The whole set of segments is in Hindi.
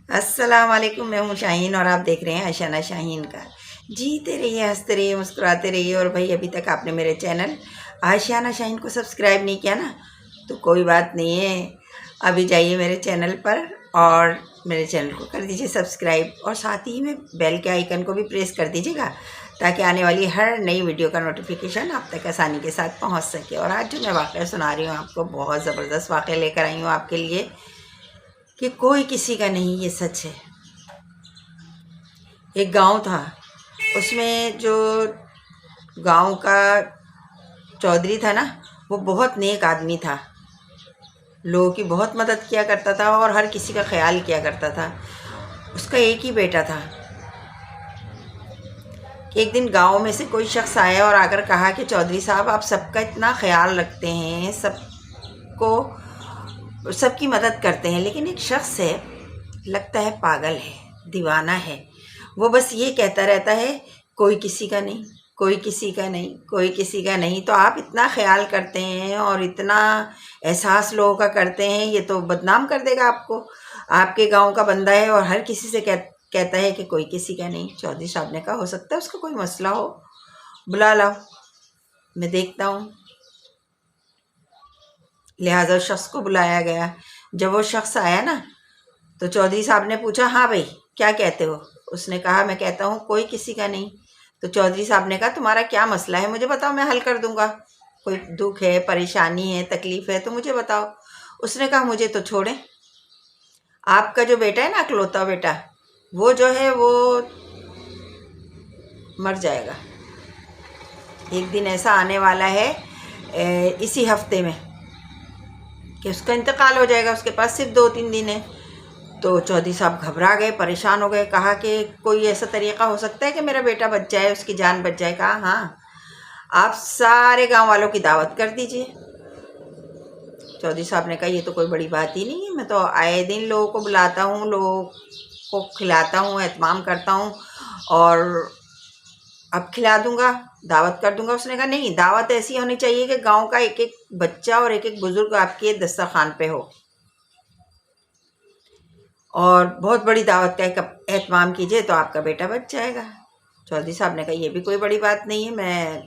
अस्सलाम वालेकुम। मैं हूँ शाहीन और आप देख रहे हैं अशाना शाहीन का। जीते रहिए, हंसते रहिए, मुस्कुराते रहिए। और भाई अभी तक आपने मेरे चैनल आशियाना शाहीन को सब्सक्राइब नहीं किया ना, तो कोई बात नहीं है, अभी जाइए मेरे चैनल पर और मेरे चैनल को कर दीजिए सब्सक्राइब, और साथ ही में बेल के आइकन को भी प्रेस कर दीजिएगा ताकि आने वाली हर नई वीडियो का नोटिफिकेशन आप तक आसानी के साथ पहुंच सके। और आज जो मैं वाक़या सुना रही हूँ आपको, बहुत ज़बरदस्त वाक़या लेकर आई हूँ आपके लिए कि कोई किसी का नहीं, ये सच है। एक गांव था, उसमें जो गांव का चौधरी था ना, वो बहुत नेक आदमी था। लोगों की बहुत मदद किया करता था और हर किसी का ख्याल किया करता था। उसका एक ही बेटा था कि एक दिन गांव में से कोई शख्स आया और आकर कहा कि चौधरी साहब, आप सबका इतना ख्याल रखते हैं, सबकी मदद करते हैं, लेकिन एक शख्स है, लगता है पागल है, दीवाना है। वो बस ये कहता रहता है, कोई किसी का नहीं, कोई किसी का नहीं, कोई किसी का नहीं। तो आप इतना ख्याल करते हैं और इतना एहसास लोगों का करते हैं, ये तो बदनाम कर देगा आपको। आपके गांव का बंदा है और हर किसी से कहता है कि कोई किसी का नहीं। चौधरी साहब ने कहा, हो सकता है उसका कोई मसला हो, बुला लाओ, मैं देखता हूँ। लिहाजा उस शख्स को बुलाया गया। जब वो शख्स आया ना, तो चौधरी साहब ने पूछा, हाँ भाई क्या कहते हो? उसने कहा, मैं कहता हूँ कोई किसी का नहीं। तो चौधरी साहब ने कहा, तुम्हारा क्या मसला है, मुझे बताओ, मैं हल कर दूंगा। कोई दुख है, परेशानी है, तकलीफ है तो मुझे बताओ। उसने कहा, मुझे तो छोड़ें, आपका जो बेटा है ना, अकलौता बेटा, वो जो है वो मर जाएगा। एक दिन ऐसा आने वाला है इसी हफ्ते में कि उसका इंतकाल हो जाएगा। उसके पास सिर्फ 2-3 दिन है। तो चौधरी साहब घबरा गए, परेशान हो गए। कहा कि कोई ऐसा तरीक़ा हो सकता है कि मेरा बेटा बच जाए, उसकी जान बच जाए? कहा, हाँ, आप सारे गांव वालों की दावत कर दीजिए। चौधरी साहब ने कहा, ये तो कोई बड़ी बात ही नहीं है, मैं तो आए दिन लोगों को बुलाता हूँ, लोगों को खिलाता हूँ, एहतमाम करता हूँ, और अब खिला दूंगा, दावत कर दूंगा। उसने कहा, नहीं, दावत ऐसी होनी चाहिए कि गांव का एक एक बच्चा और एक एक बुजुर्ग आपके दस्तरखान पे हो, और बहुत बड़ी दावत का एहतमाम कीजिए तो आपका बेटा बच जाएगा। चौधरी साहब ने कहा, ये भी कोई बड़ी बात नहीं है, मैं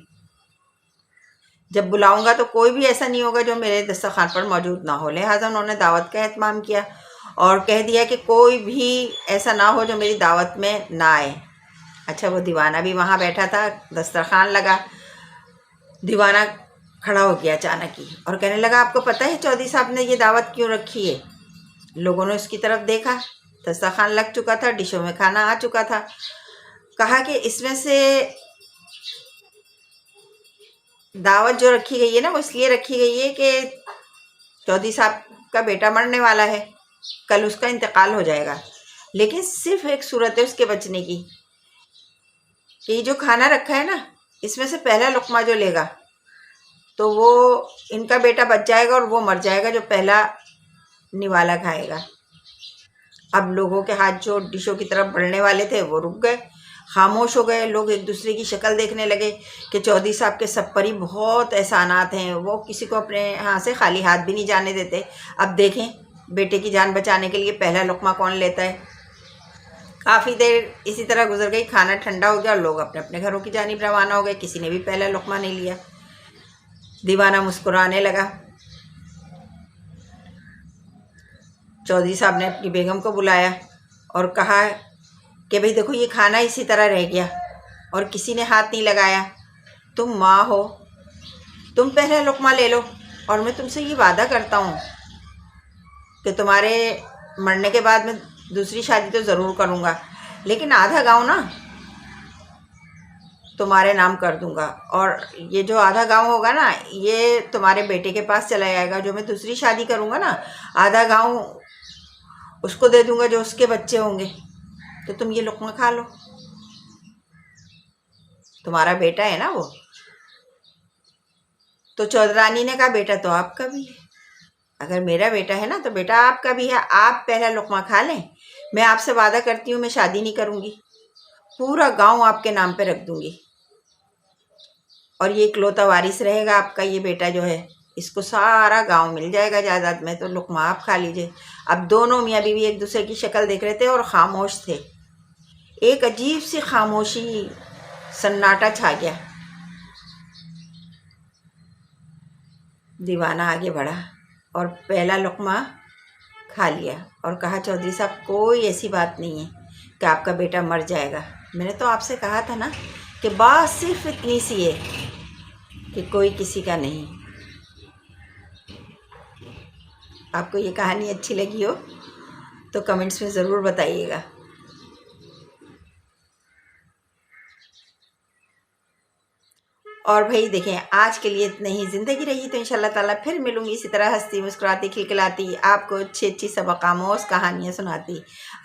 जब बुलाऊंगा तो कोई भी ऐसा नहीं होगा जो मेरे दस्तरखान पर मौजूद ना हो। लिहाजा उन्होंने दावत का एहतमाम किया और कह दिया कि कोई भी ऐसा ना हो जो मेरी दावत में ना आए। अच्छा, वो दीवाना भी वहाँ बैठा था, दस्तरखान लगा। दीवाना खड़ा हो गया अचानक ही और कहने लगा, आपको पता है चौधरी साहब ने ये दावत क्यों रखी है? लोगों ने उसकी तरफ देखा, दस्तरखान लग चुका था, डिशों में खाना आ चुका था। कहा कि इसमें से दावत जो रखी गई है ना, वो इसलिए रखी गई है कि चौधरी साहब का बेटा मरने वाला है, कल उसका इंतकाल हो जाएगा, लेकिन सिर्फ एक सूरत है उसके बचने की, कि ये जो खाना रखा है ना, इसमें से पहला लुकमा जो लेगा तो वो इनका बेटा बच जाएगा और वो मर जाएगा जो पहला निवाला खाएगा। अब लोगों के हाथ जो डिशों की तरफ बढ़ने वाले थे वो रुक गए, खामोश हो गए। लोग एक दूसरे की शक्ल देखने लगे कि चौधरी साहब के सब पर ही बहुत एहसानात हैं, वो किसी को अपने यहाँ से खाली हाथ भी नहीं जाने देते। अब देखें, बेटे की जान बचाने के लिए पहला लुकमा कौन लेता है। काफ़ी देर इसी तरह गुजर गई, खाना ठंडा हो गया और लोग अपने अपने घरों की जानिब रवाना हो गए। किसी ने भी पहला लुकमा नहीं लिया। दीवाना मुस्कुराने लगा। चौधरी साहब ने अपनी बेगम को बुलाया और कहा कि भाई देखो, ये खाना इसी तरह रह गया और किसी ने हाथ नहीं लगाया। तुम माँ हो, तुम पहला लुकमा ले लो, और मैं तुमसे ये वादा करता हूँ कि तुम्हारे मरने के बाद मैं दूसरी शादी तो ज़रूर करूँगा, लेकिन आधा गांव ना तुम्हारे नाम कर दूंगा, और ये जो आधा गांव होगा ना, ये तुम्हारे बेटे के पास चला जाएगा। जो मैं दूसरी शादी करूँगा ना, आधा गांव उसको दे दूंगा जो उसके बच्चे होंगे। तो तुम ये लुकमा खा लो, तुम्हारा बेटा है ना वो। तो चौधरानी ने कहा, बेटा तो आपका भी है, अगर मेरा बेटा है ना तो बेटा आपका भी है। आप पहला लुकमा खा लें, मैं आपसे वादा करती हूँ मैं शादी नहीं करूँगी, पूरा गांव आपके नाम पे रख दूंगी, और ये इकलौता वारिस रहेगा आपका, ये बेटा जो है, इसको सारा गांव मिल जाएगा जायदाद में, तो लुकमा आप खा लीजिए। अब दोनों मियाँ बीवी एक दूसरे की शक्ल देख रहे थे और खामोश थे। एक अजीब सी खामोशी, सन्नाटा छा गया। दीवाना आगे बढ़ा और पहला लुकमा खा लिया और कहा, चौधरी साहब कोई ऐसी बात नहीं है कि आपका बेटा मर जाएगा। मैंने तो आपसे कहा था ना कि बात सिर्फ इतनी सी है कि कोई किसी का नहीं। आपको ये कहानी अच्छी लगी हो तो कमेंट्स में ज़रूर बताइएगा। और भाई देखें, आज के लिए इतनी ही। ज़िंदगी रही तो इंशाल्लाह ताला फिर मिलूंगी इसी तरह हंसती मुस्कुराती खिलखिलाती, आपको अच्छी अच्छी सबक आमोज़ कहानियाँ सुनाती।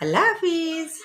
अल्लाह हाफिज़।